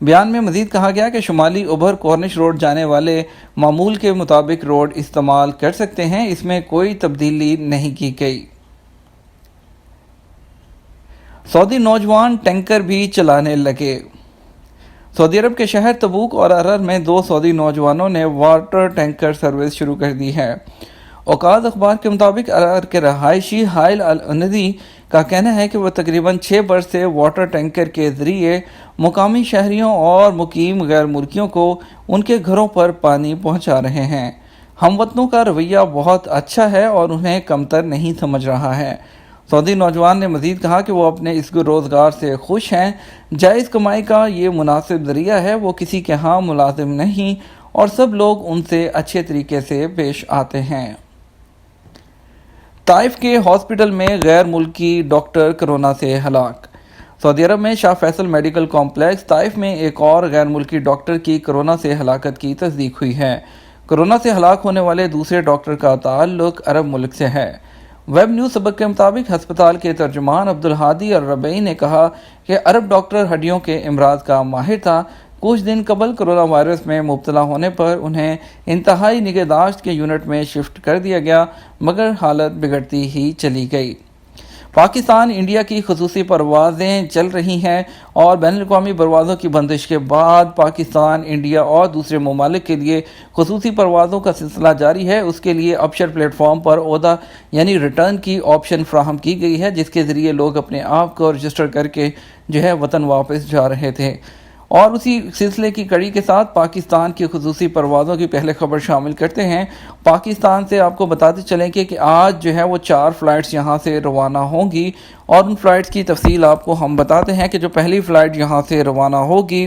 بیان میں مزید کہا گیا کہ شمالی ابھر کورنش روڈ جانے والے معمول کے مطابق روڈ استعمال کر سکتے ہیں، اس میں کوئی تبدیلی نہیں کی گئی۔ سعودی نوجوان ٹینکر بھی چلانے لگے۔ سعودی عرب کے شہر تبوک اور ارر میں 2 سعودی نوجوانوں نے واٹر ٹینکر سروس شروع کر دی ہے۔ اوقات اخبار کے مطابق ارر کے رہائشی حائل الندی کا کہنا ہے کہ وہ تقریباً 6 برس سے واٹر ٹینکر کے ذریعے مقامی شہریوں اور مقیم غیر ملکیوں کو ان کے گھروں پر پانی پہنچا رہے ہیں۔ ہم وطنوں کا رویہ بہت اچھا ہے اور انہیں کمتر نہیں سمجھ رہا ہے۔ سعودی نوجوان نے مزید کہا کہ وہ اپنے اس روزگار سے خوش ہیں، جائز کمائی کا یہ مناسب ذریعہ ہے، وہ کسی کے ہاں ملازم نہیں اور سب لوگ ان سے اچھے طریقے سے پیش آتے ہیں۔ طائف کے ہاسپٹل میں غیر ملکی ڈاکٹر کرونا سے ہلاک۔ سعودی عرب میں شاہ فیصل میڈیکل کمپلیکس طائف میں ایک اور غیر ملکی ڈاکٹر کی کرونا سے ہلاکت کی تصدیق ہوئی ہے۔ کرونا سے ہلاک ہونے والے دوسرے ڈاکٹر کا تعلق عرب ملک سے ہے۔ ویب نیوز سبق کے مطابق ہسپتال کے ترجمان عبدالہادی الربیعی نے کہا کہ عرب ڈاکٹر ہڈیوں کے امراض کا ماہر تھا۔ کچھ دن قبل کرونا وائرس میں مبتلا ہونے پر انہیں انتہائی نگہداشت کے یونٹ میں شفٹ کر دیا گیا، مگر حالت بگڑتی ہی چلی گئی۔ پاکستان انڈیا کی خصوصی پروازیں چل رہی ہیں اور بین الاقوامی پروازوں کی بندش کے بعد پاکستان انڈیا اور دوسرے ممالک کے لیے خصوصی پروازوں کا سلسلہ جاری ہے۔ اس کے لیے ابشر پلیٹ فارم پر عہدہ یعنی ریٹرن کی آپشن فراہم کی گئی ہے، جس کے ذریعے لوگ اپنے آپ کو رجسٹر کر کے وطن واپس جا رہے تھے۔ اور اسی سلسلے کی کڑی کے ساتھ پاکستان کی خصوصی پروازوں کی پہلے خبر شامل کرتے ہیں۔ پاکستان سے آپ کو بتاتے چلیں کہ آج وہ 4 فلائٹس یہاں سے روانہ ہوں گی، اور ان فلائٹس کی تفصیل آپ کو ہم بتاتے ہیں کہ جو پہلی فلائٹ یہاں سے روانہ ہوگی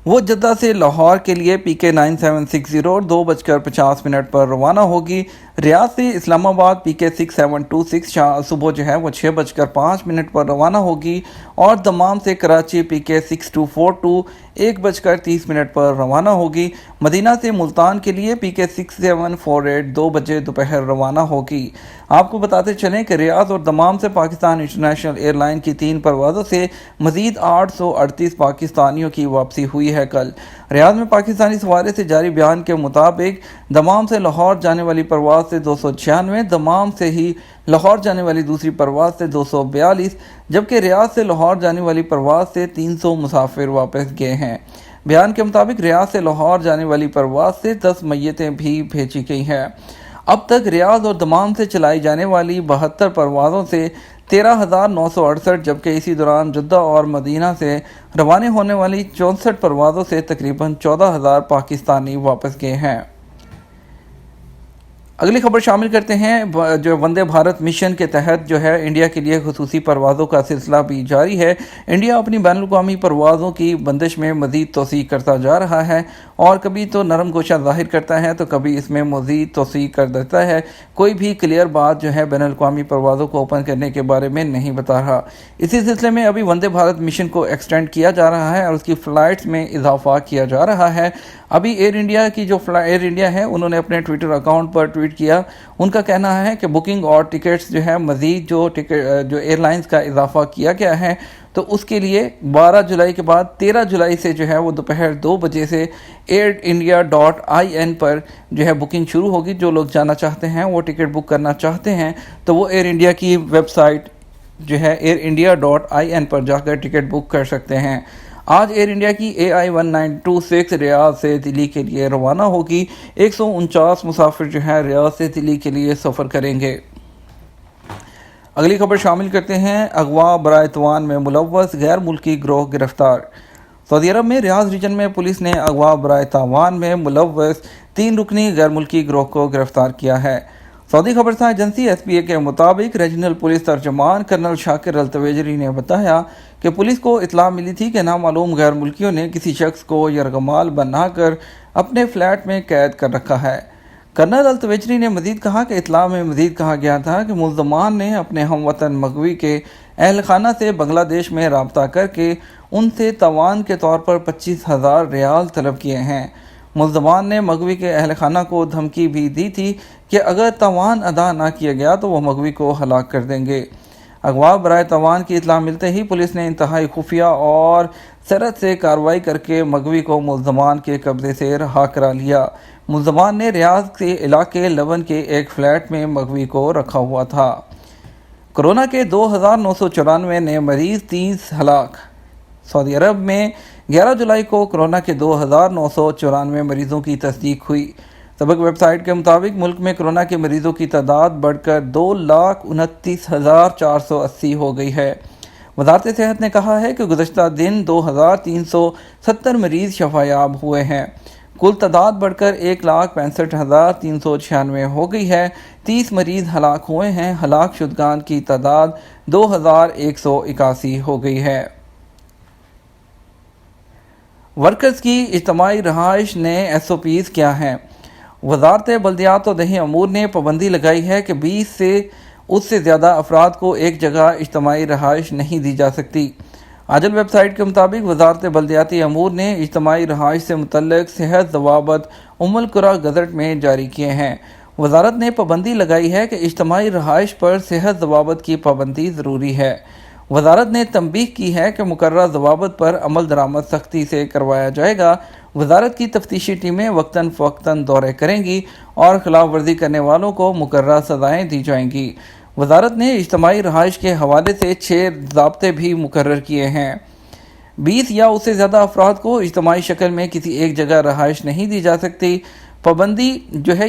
وہ جدہ سے لاہور کے لیے PK 9760 2:50 پر روانہ ہوگی۔ ریاض سے اسلام آباد PK 6726 صبح 6:05 پر روانہ ہوگی، اور دمام سے کراچی PK 6242 1:30 پر روانہ ہوگی۔ مدینہ سے ملتان کے لیے PK 6748 2 بجے دوپہر روانہ ہوگی۔ آپ کو بتاتے چلیں کہ ریاض اور دمام سے پاکستان انٹرنیشنل ایئر لائن کی 3 پروازوں سے مزید 838 پاکستانیوں کی واپسی ہوئی ہے۔ کل ریاض میں پاکستانی سفارت سے جاری بیان کے مطابق دمام سے لاہور جانے والی پرواز سے 296، دمام سے ہی لاہور جانے والی دوسری پرواز سے 242، جبکہ ریاض سے لاہور جانے والی پرواز سے 300 مسافر واپس گئے ہیں۔ بیان کے مطابق ریاض سے لاہور جانے والی پرواز سے 10 میتیں بھی بھیجی گئی ہیں۔ اب تک ریاض اور دمام سے چلائی جانے والی 72 پروازوں سے 13,968، جبکہ اسی دوران جدہ اور مدینہ سے روانہ ہونے والی 64 پروازوں سے تقریباً 14,000 پاکستانی واپس گئے ہیں۔ اگلی خبر شامل کرتے ہیں۔ وندے بھارت مشن کے تحت انڈیا کے لیے خصوصی پروازوں کا سلسلہ بھی جاری ہے۔ انڈیا اپنی بین الاقوامی پروازوں کی بندش میں مزید توسیع کرتا جا رہا ہے، اور کبھی تو نرم گوشہ ظاہر کرتا ہے تو کبھی اس میں مزید توسیع کر دیتا ہے۔ کوئی بھی کلیئر بات بین الاقوامی پروازوں کو اوپن کرنے کے بارے میں نہیں بتا رہا۔ اسی سلسلے میں ابھی وندے بھارت مشن کو ایکسٹینڈ کیا جا رہا ہے اور اس کی فلائٹس میں اضافہ کیا جا رہا ہے۔ ابھی ایئر انڈیا کی ایئر انڈیا ہے، انہوں نے اپنے ٹویٹر اکاؤنٹ پر ٹویٹ کیا۔ ان کا کہنا ہے کہ بکنگ اور ٹکٹس مزید جو ایئر لائنز کا اضافہ کیا گیا ہے، تو اس کے لیے 12 جولائی کے بعد 13 جولائی سے وہ دوپہر 2 بجے سے airindia.in پر بکنگ شروع ہوگی۔ جو لوگ جانا چاہتے ہیں، وہ ٹکٹ بک کرنا چاہتے ہیں، تو وہ ایئر انڈیا کی ویب سائٹ airindia.in پر جا کر ٹکٹ بک کر سکتے ہیں۔ آج ایئر انڈیا کی AI 1926 ریاض سے دلی کے لیے روانہ ہوگی۔ 149 مسافر ریاض سے دلی کے لیے سفر کریں گے۔ اگلی خبر شامل کرتے ہیں۔ اغوا برائے توان میں ملوث غیر ملکی گروہ گرفتار۔ سعودی عرب میں ریاض ریجن میں پولیس نے اغوا برائے تاوان میں ملوث 3 رکنی غیر ملکی گروہ کو گرفتار کیا ہے۔ سعودی خبرساں ایجنسی SPA کے مطابق ریجنل پولیس ترجمان کرنل شاکر التویجری نے بتایا کہ پولیس کو اطلاع ملی تھی کہ نامعلوم غیر ملکیوں نے کسی شخص کو یرغمال بنا کر اپنے فلیٹ میں قید کر رکھا ہے۔ کرنل التویجری نے مزید کہا کہ اطلاع میں مزید کہا گیا تھا کہ ملزمان نے اپنے ہم وطن مغوی کے اہل خانہ سے بنگلہ دیش میں رابطہ کر کے ان سے تاوان کے طور پر 25,000 ریال طلب کیے ہیں۔ ملزمان نے مغوی کے اہل خانہ کو دھمکی بھی دی تھی کہ اگر تاوان ادا نہ کیا گیا تو وہ مغوی کو ہلاک کر دیں گے۔ اغوا برائے تاوان کی اطلاع ملتے ہی پولیس نے انتہائی خفیہ اور سرعت سے کارروائی کر کے مغوی کو ملزمان کے قبضے سے رہا کرا لیا۔ ملزمان نے ریاض کے علاقے لون کے ایک فلیٹ میں مغوی کو رکھا ہوا تھا۔ کورونا کے 2994 نئے مریض، 30 ہلاک۔ سعودی عرب میں 11 جولائی کو کورونا کے 2994 مریضوں کی تصدیق ہوئی۔ سبق ویب سائٹ کے مطابق ملک میں کورونا کے مریضوں کی تعداد بڑھ کر 2,29,480 ہو گئی ہے۔ وزارت صحت نے کہا ہے کہ گزشتہ دن 2,370 مریض شفا یاب ہوئے ہیں۔ کل تعداد بڑھ کر 1,65,396 ہو گئی ہے۔ 30 مریض ہلاک ہوئے ہیں۔ ہلاک شدگان کی تعداد 2,181 ہو گئی ہے۔ ورکرز کی اجتماعی رہائش نئے SOPs کیا ہیں؟ وزارت بلدیات و دیہی امور نے پابندی لگائی ہے کہ 20 سے اس سے زیادہ افراد کو ایک جگہ اجتماعی رہائش نہیں دی جا سکتی۔ عاجل ویب سائٹ کے مطابق وزارت بلدیاتی امور نے اجتماعی رہائش سے متعلق صحت ضوابط القرى گزٹ میں جاری کیے ہیں۔ وزارت نے پابندی لگائی ہے کہ اجتماعی رہائش پر صحت ضوابط کی پابندی ضروری ہے۔ وزارت نے تنبیہ کی ہے کہ مقررہ ضوابط پر عمل درآمد سختی سے کروایا جائے گا۔ وزارت کی تفتیشی ٹیمیں وقتاً فوقتاً دورے کریں گی اور خلاف ورزی کرنے والوں کو مقررہ سزائیں دی جائیں گی۔ وزارت نے اجتماعی رہائش کے حوالے سے 6 ضابطے بھی مقرر کیے ہیں۔ 20 یا اس سے زیادہ افراد کو اجتماعی شکل میں کسی ایک جگہ رہائش نہیں دی جا سکتی۔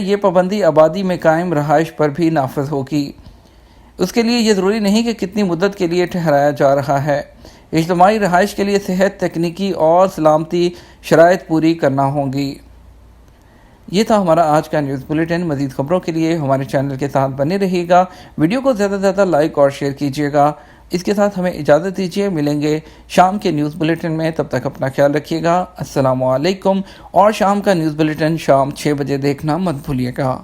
یہ پابندی آبادی میں قائم رہائش پر بھی نافذ ہوگی۔ اس کے لیے یہ ضروری نہیں کہ کتنی مدت کے لیے ٹھہرایا جا رہا ہے۔ اجتماعی رہائش کے لیے صحت، تکنیکی اور سلامتی شرائط پوری کرنا ہوں گی۔ یہ تھا ہمارا آج کا نیوز بلیٹن۔ مزید خبروں کے لیے ہمارے چینل کے ساتھ بنے رہیے گا۔ ویڈیو کو زیادہ سے زیادہ لائک اور شیئر کیجیے گا۔ اس کے ساتھ ہمیں اجازت دیجیے، ملیں گے شام کے نیوز بلیٹن میں۔ تب تک اپنا خیال رکھیے گا۔ السلام علیکم۔ اور شام کا نیوز بلیٹن شام 6 بجے دیکھنا مت بھولیے گا۔